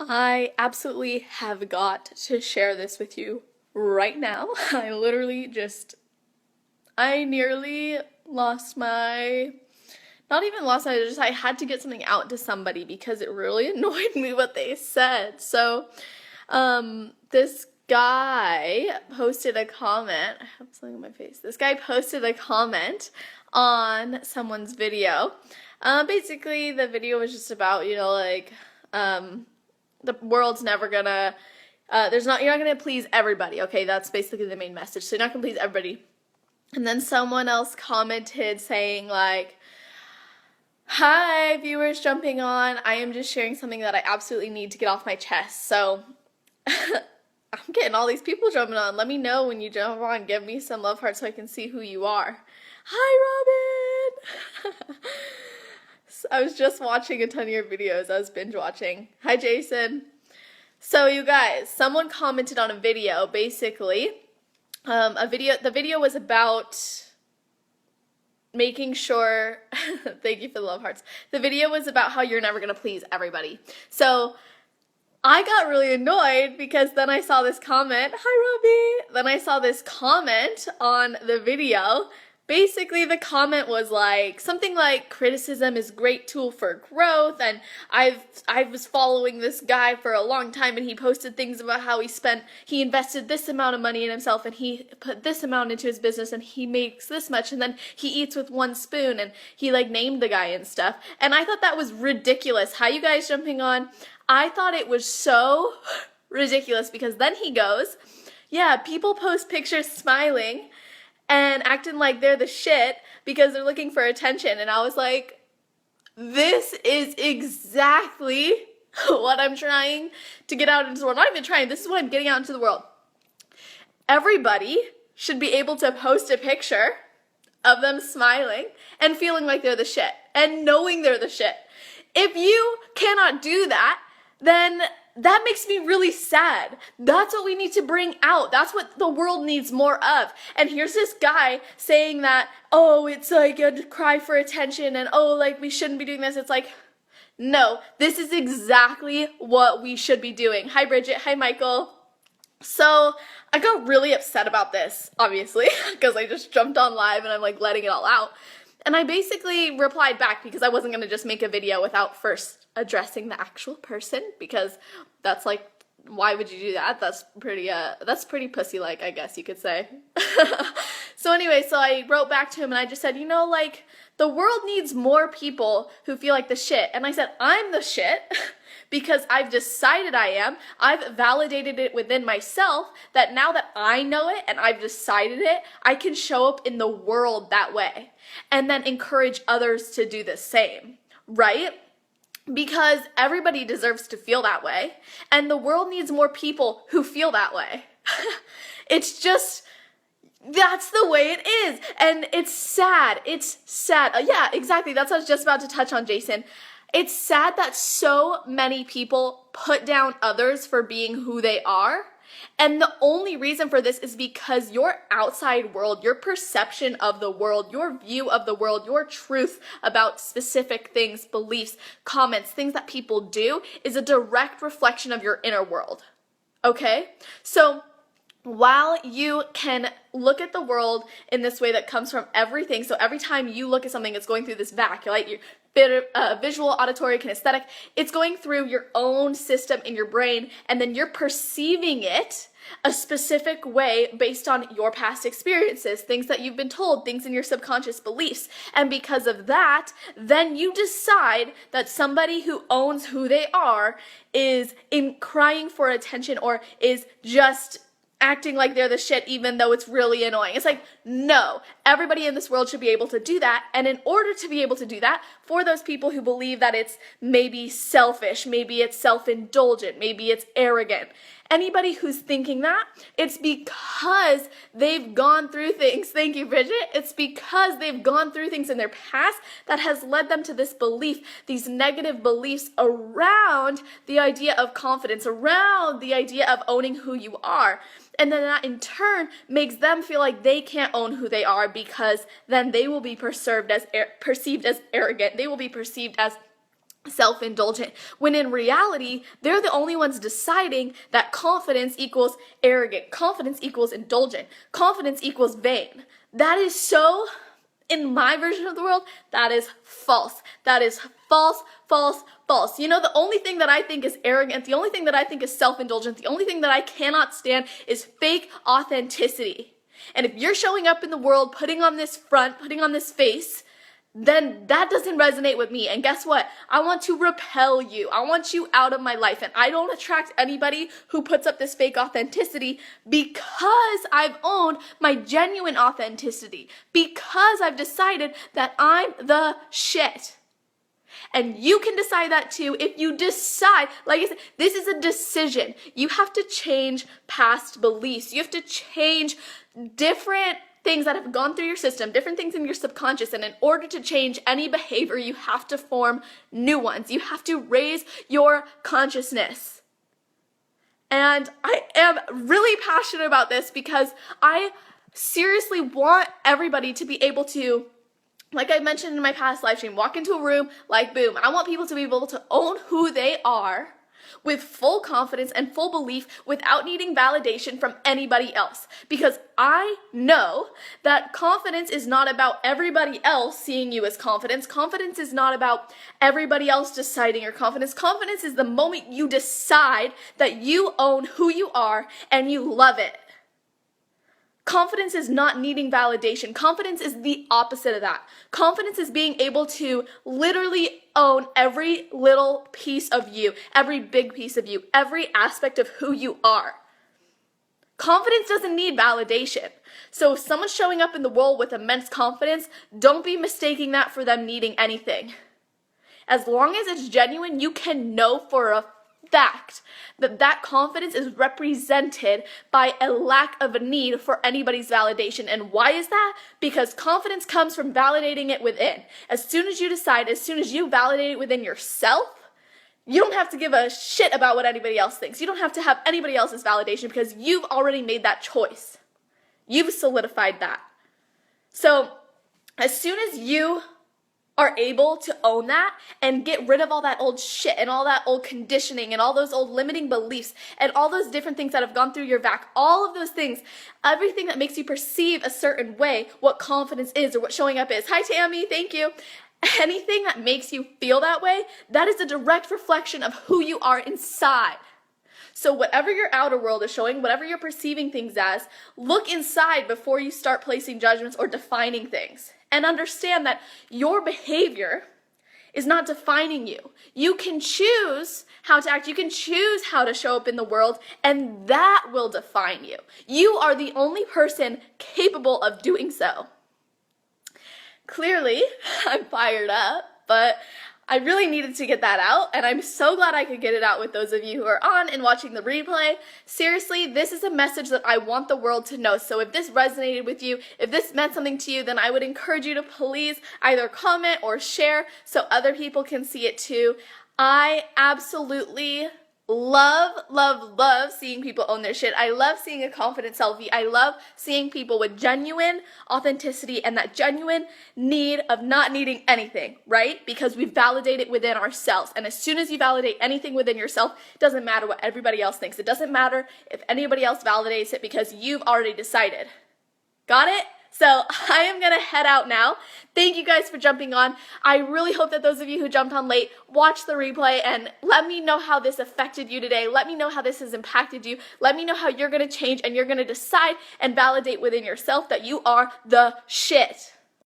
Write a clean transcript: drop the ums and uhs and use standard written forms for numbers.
I absolutely have got to share this with you right now. I nearly lost my, not even lost my, just I had to get something out to somebody because it really annoyed me what they said. This guy posted a comment. I have something on my face. This guy posted a comment on someone's video. Basically, the video was just about, the world's never gonna you're not gonna please everybody. Okay, that's basically the main message. So you're not gonna please everybody. And then someone else commented saying like, hi viewers jumping on, I am just sharing something that I absolutely need to get off my chest. So I'm getting all these people jumping on. Let me know when you jump on. Give me some love hearts so I can see who you are. Hi Robin. I was just watching a ton of your videos. I was binge watching. Hi, Jason. So you guys, someone commented on a video, basically. The video was about making sure, thank you for the love hearts. The video was about how you're never going to please everybody. So I got really annoyed because then I saw this comment. Hi, Robbie. Then I saw this comment on the video. Basically, the comment was like something like criticism is a great tool for growth, and I was following this guy for a long time, and he posted things about how he invested this amount of money in himself, and he put this amount into his business, and he makes this much, and then he eats with one spoon, and he like named the guy and stuff. And I thought that was ridiculous. How you guys jumping on? I thought it was so ridiculous because then he goes, yeah, people post pictures smiling and acting like they're the shit because they're looking for attention. And I was like, this is exactly what I'm trying to get out into the world. Not even trying, this is what I'm getting out into the world. Everybody should be able to post a picture of them smiling and feeling like they're the shit and knowing they're the shit. If you cannot do that, then that makes me really sad. That's what we need to bring out. That's what the world needs more of. And here's this guy saying that, oh, it's like a cry for attention and oh, like we shouldn't be doing this. It's like, no, this is exactly what we should be doing. Hi, Bridget. Hi, Michael. So I got really upset about this, obviously, because I just jumped on live and I'm like letting it all out. And I basically replied back because I wasn't going to just make a video without first addressing the actual person, because that's like, why would you do that? That's pretty pussy-like, I guess you could say. So anyway, so I wrote back to him and I just said, like the world needs more people who feel like the shit. And I said, I'm the shit because I've decided I am. I've validated it within myself that now that I know it and I've decided it, I can show up in the world that way and then encourage others to do the same, right? Because everybody deserves to feel that way, and the world needs more people who feel that way. It's just, that's the way it is, and it's sad. It's sad. Yeah, exactly. That's what I was just about to touch on, Jason. It's sad that so many people put down others for being who they are. And the only reason for this is because your outside world, your perception of the world, your view of the world, your truth about specific things, beliefs, comments, things that people do is a direct reflection of your inner world. Okay? So while you can look at the world in this way that comes from everything, so every time you look at something, it's going through this vacuum, right? Your visual, auditory, kinesthetic, it's going through your own system in your brain, and then you're perceiving it a specific way based on your past experiences, things that you've been told, things in your subconscious beliefs. And because of that, then you decide that somebody who owns who they are is crying for attention or is just acting like they're the shit even though it's really annoying. It's like, no, everybody in this world should be able to do that. And in order to be able to do that, for those people who believe that it's maybe selfish, maybe it's self-indulgent, maybe it's arrogant, anybody who's thinking that, it's because they've gone through things. Thank you, Bridget. It's because they've gone through things in their past that has led them to this belief, these negative beliefs around the idea of confidence, around the idea of owning who you are. And then that in turn makes them feel like they can't own who they are, because then they will be perceived as arrogant. They will be perceived as self-indulgent, when in reality, they're the only ones deciding that confidence equals arrogant, confidence equals indulgent, confidence equals vain. That is so, in my version of the world, that is false. That is false, false, false. You know, the only thing that I think is arrogant, the only thing that I think is self-indulgent, the only thing that I cannot stand is fake authenticity. And if you're showing up in the world, putting on this front, putting on this face, then that doesn't resonate with me. And guess what? I want to repel you. I want you out of my life. And I don't attract anybody who puts up this fake authenticity, because I've owned my genuine authenticity, because I've decided that I'm the shit. And you can decide that too if you decide, like I said, this is a decision. You have to change past beliefs. You have to change different things that have gone through your system, different things in your subconscious, and in order to change any behavior, you have to form new ones. You have to raise your consciousness. And I am really passionate about this because I seriously want everybody to be able to, like I mentioned in my past live stream, walk into a room like boom. I want people to be able to own who they are with full confidence and full belief without needing validation from anybody else. Because I know that confidence is not about everybody else seeing you as confidence. Confidence is not about everybody else deciding your confidence. Confidence is the moment you decide that you own who you are and you love it. Confidence is not needing validation. Confidence is the opposite of that. Confidence is being able to literally own every little piece of you, every big piece of you, every aspect of who you are. Confidence doesn't need validation. So if someone's showing up in the world with immense confidence, don't be mistaking that for them needing anything. As long as it's genuine, you can know for a fact that confidence is represented by a lack of a need for anybody's validation. And why is that? Because confidence comes from validating it within. As soon as you decide, as soon as you validate it within yourself, you don't have to give a shit about what anybody else thinks. You don't have to have anybody else's validation because you've already made that choice. You've solidified that. So as soon as you are able to own that and get rid of all that old shit and all that old conditioning and all those old limiting beliefs and all those different things that have gone through your back, all of those things, everything that makes you perceive a certain way, what confidence is or what showing up is. Hi, Tammy, thank you. Anything that makes you feel that way, that is a direct reflection of who you are inside. So whatever your outer world is showing, whatever you're perceiving things as, look inside before you start placing judgments or defining things. And understand that your behavior is not defining you. You can choose how to act. You can choose how to show up in the world, and that will define you. You are the only person capable of doing so. Clearly, I'm fired up, but I really needed to get that out, and I'm so glad I could get it out with those of you who are on and watching the replay. Seriously, this is a message that I want the world to know. So if this resonated with you, if this meant something to you, then I would encourage you to please either comment or share so other people can see it too. I absolutely love seeing people own their shit. I love seeing a confident selfie. I love seeing people with genuine authenticity and that genuine need of not needing anything, right? Because we validate it within ourselves. And as soon as you validate anything within yourself, it doesn't matter what everybody else thinks. It doesn't matter if anybody else validates it because you've already decided. Got it? So I am going to head out now. Thank you guys for jumping on. I really hope that those of you who jumped on late watch the replay and let me know how this affected you today. Let me know how this has impacted you. Let me know how you're going to change and you're going to decide and validate within yourself that you are the shit.